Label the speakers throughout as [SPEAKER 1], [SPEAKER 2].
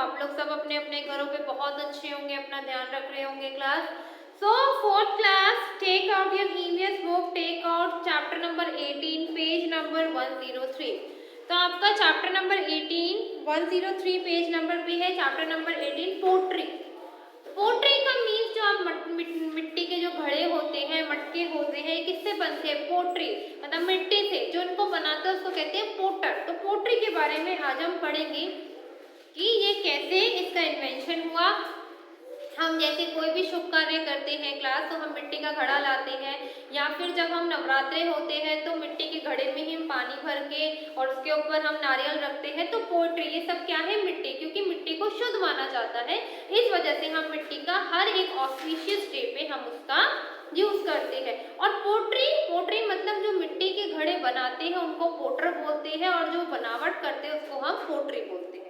[SPEAKER 1] आप लोग सब अपने अपने घरों पे बहुत अच्छे होंगे, अपना ध्यान रख रहे होंगे class. So fourth class, take out your EVS book, take out chapter number 18, page number 103। तो आपका चैप्टर नंबर 18 103 पेज नंबर पे है, चैप्टर नंबर 18 पोट्री। पोट्री का मीन्स जो आप मिट्टी के जो घड़े होते हैं, मटके होते हैं, किससे बनते हैं? पोट्री, मतलब मिट्टी से। जो इनको बनाता है उसको कहते हैं पोटर। तो पोट्री के बारे में आज हम पढ़ेंगे कि ये कैसे इसका इन्वेंशन हुआ। हम जैसे कोई भी शुभ कार्य करते हैं क्लास, तो हम मिट्टी का घड़ा लाते हैं, या फिर जब हम नवरात्रे होते हैं तो मिट्टी के घड़े में ही हम पानी भर के और उसके ऊपर हम नारियल रखते हैं। तो पोट्री ये सब क्या है? मिट्टी, क्योंकि मिट्टी को शुद्ध माना जाता है, इस वजह से हम मिट्टी का हर एक ऑस्पिशियस डे पे हम उसका यूज करते हैं। और पोट्री मतलब जो मिट्टी के घड़े बनाते हैं उनको पोटर बोलते हैं, और जो बनावट करते हैं उसको हम पोट्री बोलते हैं।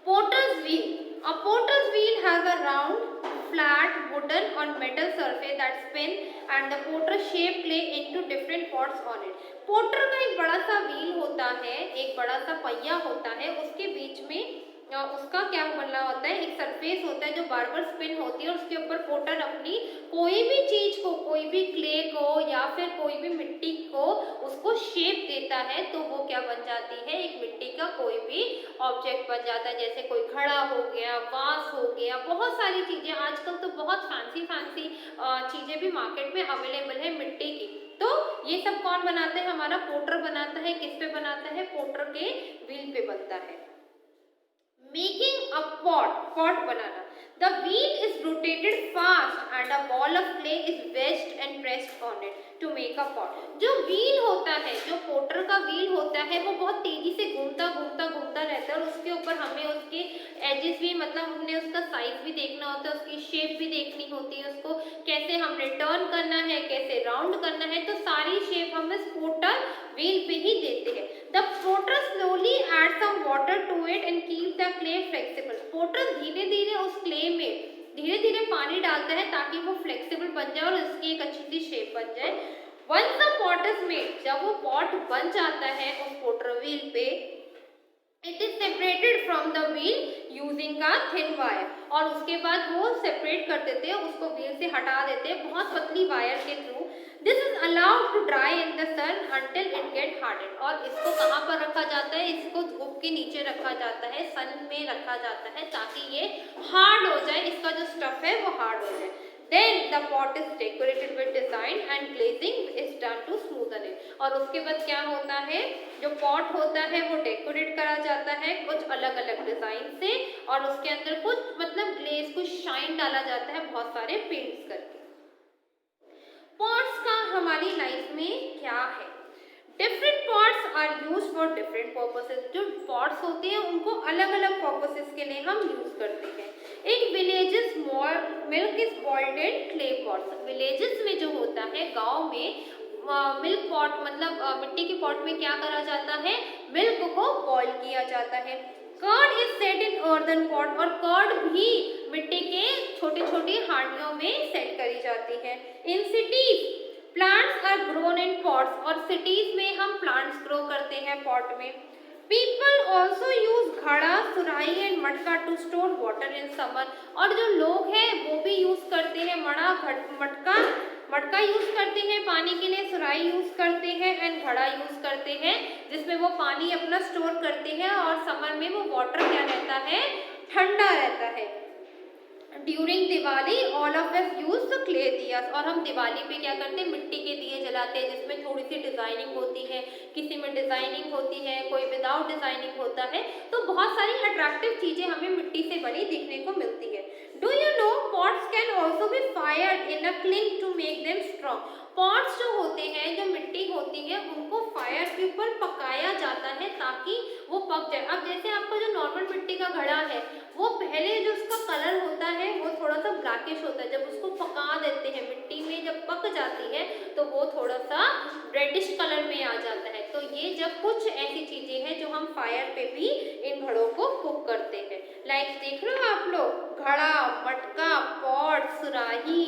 [SPEAKER 1] Potter's wheel. A potter's wheel has a round, flat, wooden or metal surface that spin and the potter shape clay into different pots on it. Potter का एक बड़ा सा व्हील होता है, एक बड़ा सा पहिया होता है, उसके बीच में उसका क्या बना होता है? एक सरफेस होता है जो बार बार स्पिन होती है, और उसके ऊपर पोटर अपनी कोई भी चीज को, कोई भी क्ले को या फिर कोई भी मिट्टी को उसको शेप देता है, तो वो क्या बन जाती है? एक मिट्टी का कोई भी ऑब्जेक्ट बन जाता है। जैसे कोई घड़ा हो गया, वास हो गया, बहुत सारी चीजें। आजकल तो बहुत फैंसी चीजें भी मार्केट में अवेलेबल है मिट्टी की। तो ये सब कौन बनाता है? हमारा पोटर बनाता है। किस पे बनाता है? पोटर के व्हील पे बनता है। Making a pot banana. The wheel is rotated fast and a ball of clay is wedged and pressed on it to make a pot. जो व्हील होता है, जो पोटर का व्हील होता है, वो बहुत तेजी से घूमता रहता है, और उसके ऊपर हमें उसके एजेस भी, मतलब हमने उसका साइज भी देखना होता है, उसकी शेप भी देखनी होती है, उसको कैसे हमने टर्न करना है, कैसे राउंड करना है, तो सारी शेप हम इस पोटर व्हील पे ही देते हैं। The potter slowly adds some water to it and keeps the clay flexible. Potter धीरे धीरे उस क्ले में धीरे धीरे पानी डालता है ताकि वो फ्लेक्सिबल बन जाए और इसकी एक अच्छी सी शेप बन जाए। Once the pot is made, जब वो पॉट बन जाता है उस पोटर व्हील पे, it is separated from the wheel using का थिन वायर, और उसके बाद वो सेपरेट कर देते हैं, उसको व्हील से हटा देते हैं बहुत पतली वायर के through. This is allowed to dry in the sun until it get hardened. और इसको कहाँ पर रखा जाता है? इसको धूप के नीचे रखा जाता है, सन में रखा जाता है, ताकि ये हार्ड हो जाए, इसका जो स्टफ है वो हार्ड हो जाए। Then the pot is decorated with design and glazing is done to smoothen it. और उसके बाद क्या होता है? जो पॉट होता है वो डेकोरेट करा जाता है कुछ अलग अलग डिजाइन से, और उसके अंदर कुछ मतलब ग्लेज, कुछ शाइन डाला जाता है बहुत सारे पेंट्स करके। पॉट्स का हमारी लाइफ में क्या है? Different pots are use for different purposes. जो पॉट्स होते हैं उनको अलग अलग पर्पसेस के लिए हम यूज करते हैं। In villages milk is boiled in clay pots. Villages में जो होता है, गांव में मिल्क पॉट मतलब मिट्टी के पॉट में क्या करा जाता है? मिल्क को बॉईल किया जाता है। Curd is set in earthen pot, और कर्ड भी मिट्टी के छोटे छोटे हांडियों में सेट करी जाती है। In cities plants are grown in pots, और सिटीज में हम प्लांट्स ग्रो करते हैं पॉट में। पीपल ऑल्सो यूज घड़ा, सुराही एंड मटका to store water in summer. और जो लोग हैं वो भी यूज करते हैं मटका यूज करते हैं पानी के लिए, सुराही यूज करते हैं एंड घड़ा यूज करते हैं, जिसमें वो पानी अपना स्टोर करते हैं, और समर में वो वाटर क्या रहता है? ठंडा रहता है। During Diwali all of us use the clay diyas, और हम दिवाली पे क्या करते हैं? मिट्टी के दिए जलाते हैं, जिसमें थोड़ी सी डिजाइनिंग होती है, किसी में डिजाइनिंग होती है, कोई विदाउट डिजाइनिंग होता है। तो बहुत सारी अट्रैक्टिव चीजें हमें मिट्टी से बनी दिखने को मिलती है। Do you know pots can also be fired in a kiln to make them strong. Pots जो होते हैं, जो मिट्टी होती है, उनको फायर के ऊपर पकाया जाता है ताकि वो पक जाए। अब जैसे आपका जो नॉर्मल मिट्टी का घड़ा है, वो पहले जो उसका कलर होता है वो थोड़ा सा ब्लैकिश होता है, जब उसको पका देते हैं मिट्टी में, जब पक जाती है तो वो थोड़ा सा रेडिश कलर में आ जाता है। तो ये जब कुछ ऐसी चीजें हैं जो हम फायर पे भी इन घड़ों को कुक करते हैं। लाइक देख रहे हो आप लोग, घड़ा, मटका, पॉट, सुराही,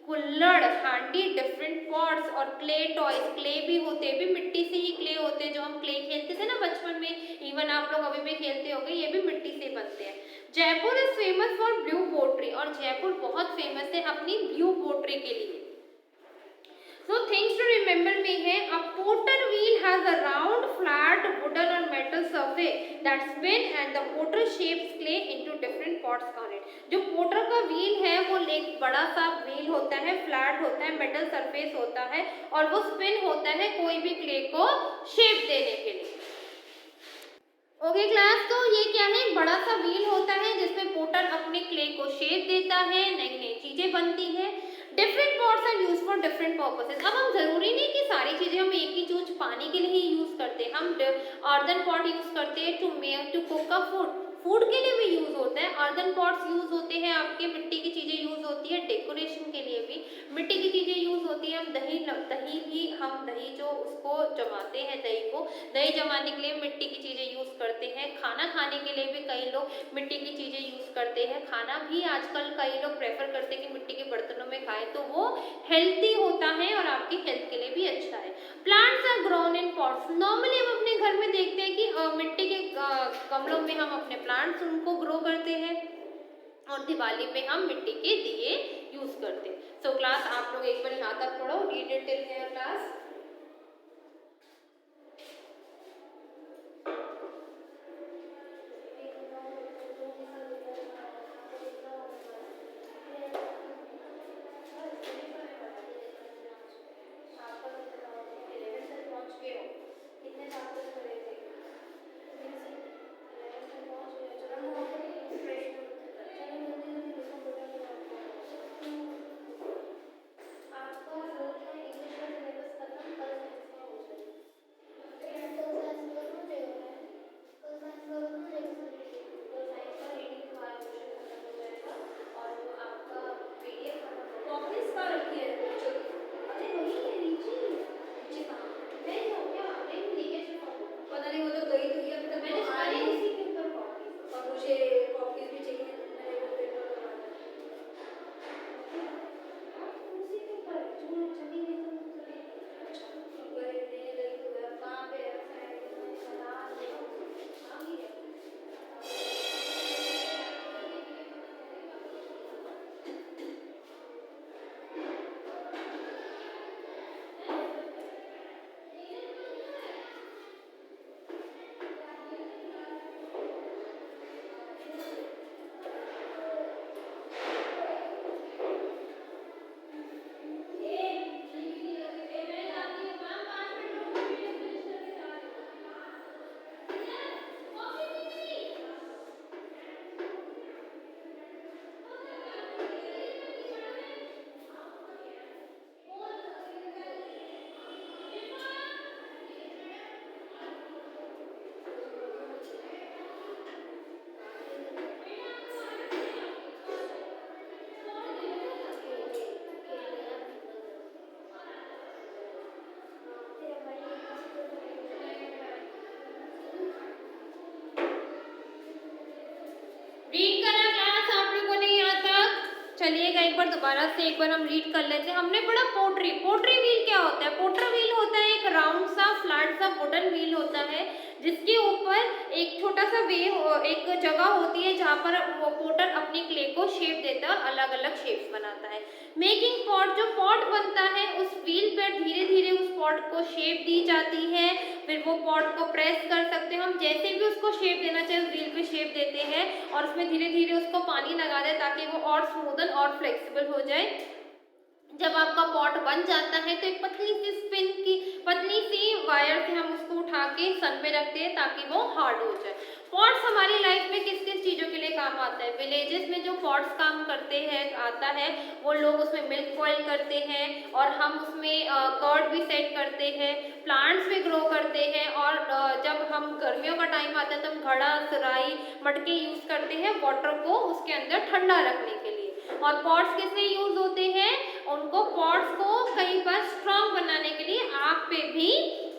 [SPEAKER 1] कुल्हड़, हांडी, डिफरेंट पॉट्स, और क्ले टॉयज। क्ले भी होते हैं, भी मिट्टी से ही क्ले होते हैं, जो हम क्ले खेलते थे ना बचपन में। इवन आप आप लोग अभी भी खेलते होंगे, ये भी मिट्टी से बनते हैं। Jaipur is famous for blue pottery, और जयपुर बहुत फेमस है अपनी ब्लू पोट्री के लिए। So things to remember में है, a potter wheel has a round, flat, wooden or metal surface that spin and the potter shapes clay into different pots on it. जो Potter का wheel है वो एक बड़ा सा व्हील होता है, फ्लैट होता है, मेटल सरफेस होता है और वो स्पिन होता है कोई भी क्ले को शेप देने के लिए। ओके क्लास, तो ये क्या है, बड़ा सा व्हील होता है जिसमें पोटर अपने क्ले को शेप देता है, नई नई चीजें बनती है। Different pots are use for different purposes. अब हम जरूरी नहीं कि सारी चीजें हम एक ही चीज पानी के लिए ही यूज करते हैं, हम अर्दन पॉट यूज करते हैं टू कुक अ फूड के लिए भी यूज होता है। अर्दन पॉट्स यूज होते हैं, आपके मिट्टी की चीजें यूज होती है, डेकोरेशन के लिए भी मिट्टी की चीजें यूज होती है। हम दही भी हम दही जो उसको जमाते हैं, दही जमाने के लिए मिट्टी की चीजें यूज करते हैं। खाना खाने के लिए भी कई लोग मिट्टी की चीजें यूज करते हैं। खाना भी आजकल कई लोग प्रेफर करते हैं कि मिट्टी के बर्तनों में खाएं, तो वो हेल्थी होता है और आपकी हेल्थ के लिए भी अच्छा है। Plants are grown in pots. Normally हम अपने घर में देखते हैं कि मिट्टी के गमलों में हम अपने प्लांट्स उनको ग्रो करते हैं और दिवाली पे हम मिट्टी के दिए यूज करते हैं। सो क्लास आप लोग एक बार यहाँ तक पढ़ो, read it till here class. Read करा क्लास आप लोगों ने यहाँ तक? चलिएगा एक बार दोबारा से एक बार हम रीड कर लेते हैं। हमने पढ़ा पोट्री। पोट्री व्हील क्या होता है? पोट्री व्हील होता है एक राउंड सा फ्लैट सा वुडन व्हील होता है जिसके ऊपर एक छोटा सा एक जगह होती है जहाँ पर वो पोटर अपने क्ले को शेप देता है और अलग अलग शेप्स बनाता है। मेकिंग पॉट, जो पॉट बनता है उस व्हील पर धीरे धीरे उस पॉट को शेप दी जाती है, फिर वो पॉट को प्रेस कर सकते हैं हम, जैसे भी उसको शेप देना चाहिए उस व्हील पे शेप देते हैं और उसमें धीरे धीरे उसको पानी लगा दें ताकि वो और स्मूदन और फ्लेक्सिबल हो जाए। जब आपका पॉट बन जाता है तो एक पतली सी वायर से हम उसको उठा के सन पे रखते हैं ताकि वो हार्ड हो जाए। पॉट्स हमारी लाइफ में किस किस चीज़ों के लिए काम आता है? विलेजेस में जो पॉट्स काम करते हैं आता है वो लोग उसमें मिल्क बॉयल करते हैं और हम उसमें कर्ड भी सेट करते हैं, प्लांट्स भी ग्रो करते हैं और जब हम गर्मियों का टाइम आता है तो हम घड़ा, सराई, मटके यूज़ करते हैं वाटर को उसके अंदर ठंडा रखने के लिए। और पॉट्स किस लिए यूज होते हैं? उनको पॉट्स को कई बार स्ट्रॉन्ग बनाने के लिए आग पे भी,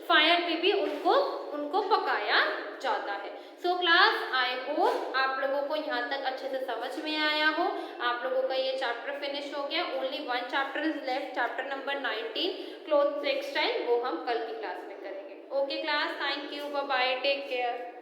[SPEAKER 1] फायर पे भी उनको पकाया जाता है। सो क्लास आई होप आप लोगों को यहाँ तक अच्छे से समझ में आया हो। आप लोगों का ये चैप्टर फिनिश हो गया। Only one chapter is left, chapter number 19 cloth textile, वो हम कल की क्लास में करेंगे। Okay class, thank you, bye bye, take care.